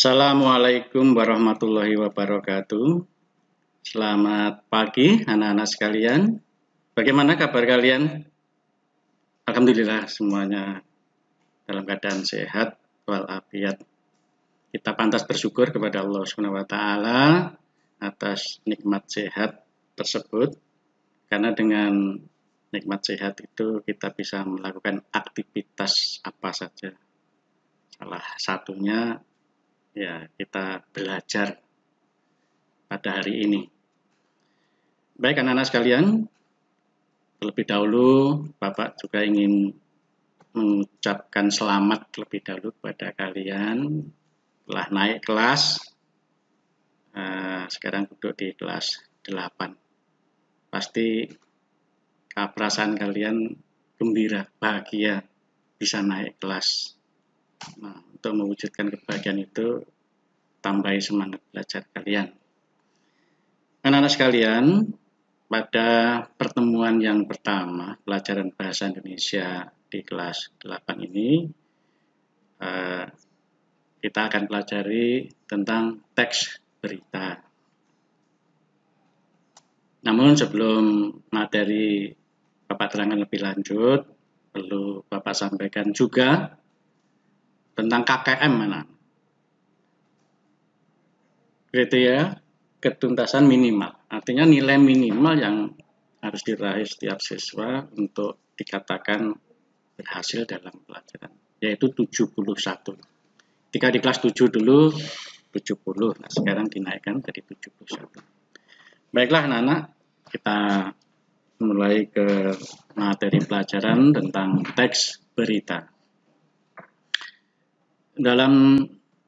Assalamualaikum warahmatullahi wabarakatuh. Selamat pagi anak-anak sekalian. Bagaimana kabar kalian? Alhamdulillah semuanya dalam keadaan sehat walafiat. Kita pantas bersyukur kepada Allah SWT atas nikmat sehat tersebut. Karena dengan nikmat sehat itu kita bisa melakukan aktivitas apa saja. Salah satunya ya kita belajar pada hari ini. Baik anak-anak sekalian, terlebih dahulu Bapak juga ingin mengucapkan selamat terlebih dahulu kepada kalian telah naik kelas. Sekarang duduk di kelas 8. Pasti perasaan kalian gembira, bahagia bisa naik kelas. Nah, untuk mewujudkan kebahagiaan itu, tambahi semangat belajar kalian. Anak-anak sekalian, pada pertemuan yang pertama, pelajaran bahasa Indonesia di kelas 8 ini, kita akan pelajari tentang teks berita. Namun sebelum materi Bapak terangkan lebih lanjut, perlu Bapak sampaikan juga tentang KKM mana? Kriteria ketuntasan minimal, artinya nilai minimal yang harus diraih setiap siswa untuk dikatakan berhasil dalam pelajaran, yaitu 71. Ketika di kelas 7 dulu 70, nah sekarang dinaikkan jadi 71. Baiklah anak-anak, kita mulai ke materi pelajaran tentang teks berita. Dalam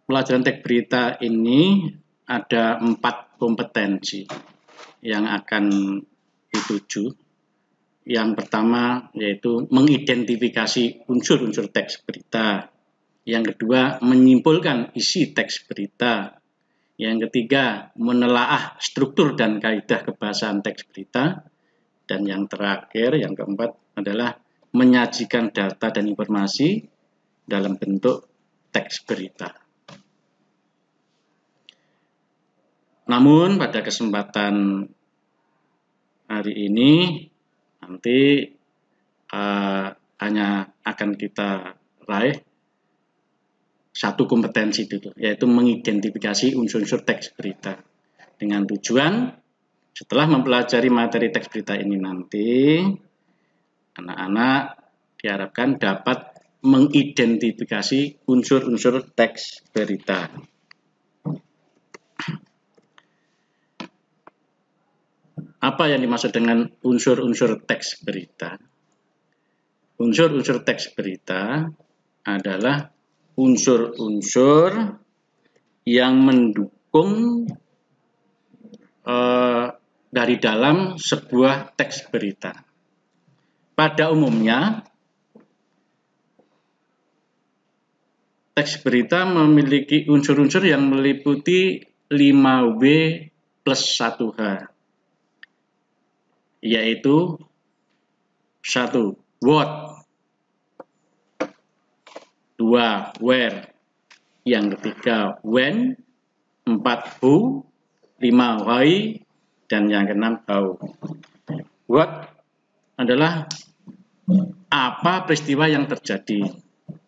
pelajaran teks berita ini ada 4 kompetensi yang akan dituju. Yang pertama yaitu mengidentifikasi unsur-unsur teks berita. Yang kedua, menyimpulkan isi teks berita. Yang ketiga, menelaah struktur dan kaidah kebahasaan teks berita. Dan yang terakhir, yang keempat adalah menyajikan data dan informasi dalam bentuk teks berita. Namun pada kesempatan hari ini nanti hanya akan kita raih satu kompetensi dulu, yaitu mengidentifikasi unsur-unsur teks berita. Dengan tujuan setelah mempelajari materi teks berita ini nanti, anak-anak diharapkan dapat mengidentifikasi unsur-unsur teks berita. Apa yang dimaksud dengan unsur-unsur teks berita? Unsur-unsur teks berita adalah unsur-unsur yang mendukung dari dalam sebuah teks berita. Pada umumnya, teks berita memiliki unsur-unsur yang meliputi 5W plus 1H. Yaitu 1. What, 2. Where, yang ketiga when, 4. Who, 5. Why, dan yang keenam how. What adalah apa peristiwa yang terjadi.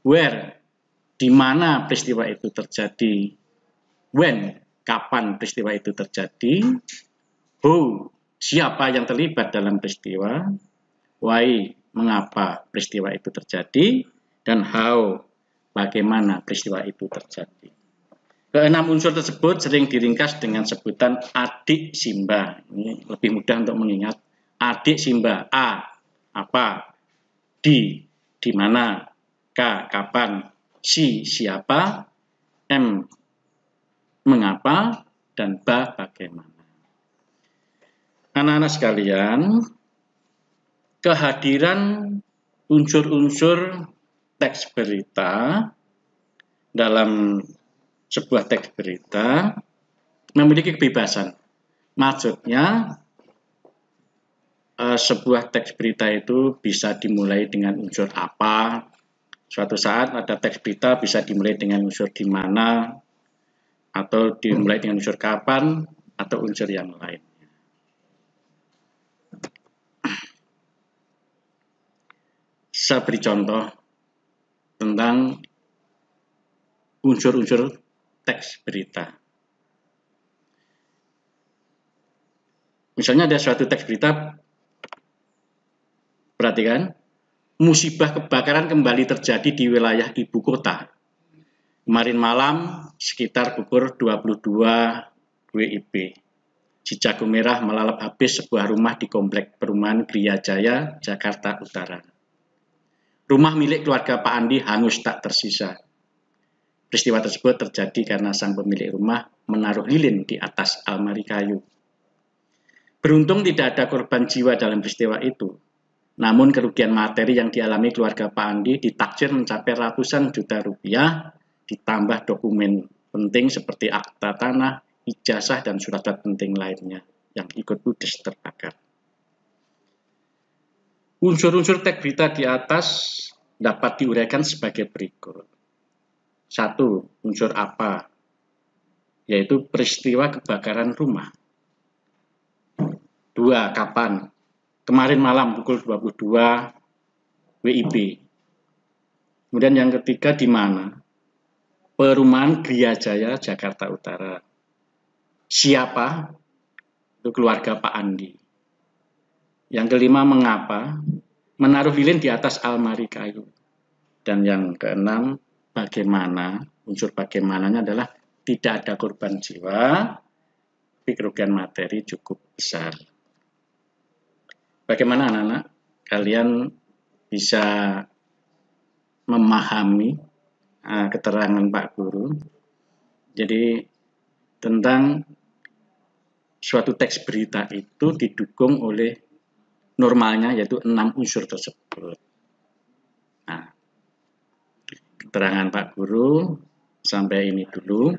Where, di mana peristiwa itu terjadi. When, kapan peristiwa itu terjadi. Who, siapa yang terlibat dalam peristiwa. Why, mengapa peristiwa itu terjadi. Dan how, bagaimana peristiwa itu terjadi. Keenam unsur tersebut sering diringkas dengan sebutan adik Simba. Ini lebih mudah untuk mengingat. Adik Simba. A, apa. Di mana. K, kapan. Si, siapa. M, mengapa. Dan B, bagaimana. Anak-anak sekalian, kehadiran unsur-unsur teks berita dalam sebuah teks berita memiliki kebebasan. Maksudnya, sebuah teks berita itu bisa dimulai dengan unsur apa. Suatu saat ada teks berita bisa dimulai dengan unsur di mana. atau dimulai dengan unsur kapan atau unsur yang lain. Saya beri contoh tentang unsur-unsur teks berita. Misalnya ada suatu teks berita, perhatikan, musibah kebakaran kembali terjadi di wilayah ibu kota. Kemarin malam sekitar pukul 22 WIB. Cijago merah melalap habis sebuah rumah di komplek perumahan Gria Jaya, Jakarta Utara. Rumah milik keluarga Pak Andi hangus tak tersisa. Peristiwa tersebut terjadi karena sang pemilik rumah menaruh lilin di atas almari kayu. Beruntung tidak ada korban jiwa dalam peristiwa itu. Namun kerugian materi yang dialami keluarga Pak Andi ditaksir mencapai ratusan juta rupiah, ditambah dokumen penting seperti akta tanah, ijazah, dan surat-surat penting lainnya yang ikut ludes terbakar. Unsur-unsur teks berita di atas dapat diuraikan sebagai berikut. 1. Unsur apa? Yaitu peristiwa kebakaran rumah. 2. Kapan? Kemarin malam pukul 22 WIB. Kemudian yang ketiga di mana? Perumahan Gria Jaya, Jakarta Utara. Siapa? Itu keluarga Pak Andi. Yang kelima, mengapa? Menaruh lilin di atas almari kayu. Dan yang keenam, bagaimana? Unsur bagaimananya adalah tidak ada korban jiwa, tapi kerugian materi cukup besar. Bagaimana anak-anak? Kalian bisa memahami keterangan Pak Guru. Jadi tentang suatu teks berita itu didukung oleh normalnya yaitu 6 unsur tersebut. Nah, keterangan Pak Guru sampai ini dulu.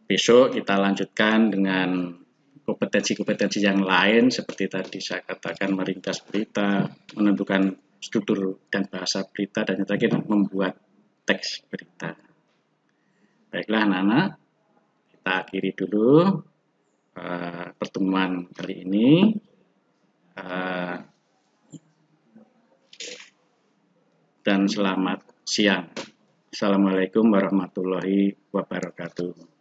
Besok kita lanjutkan dengan kompetensi-kompetensi yang lain seperti tadi saya katakan meringkas berita, menentukan struktur dan bahasa berita, dan yang terakhir membuat teks berita. Baiklah anak-anak, kita akhiri dulu pertemuan kali ini. Dan selamat siang. Assalamualaikum warahmatullahi wabarakatuh.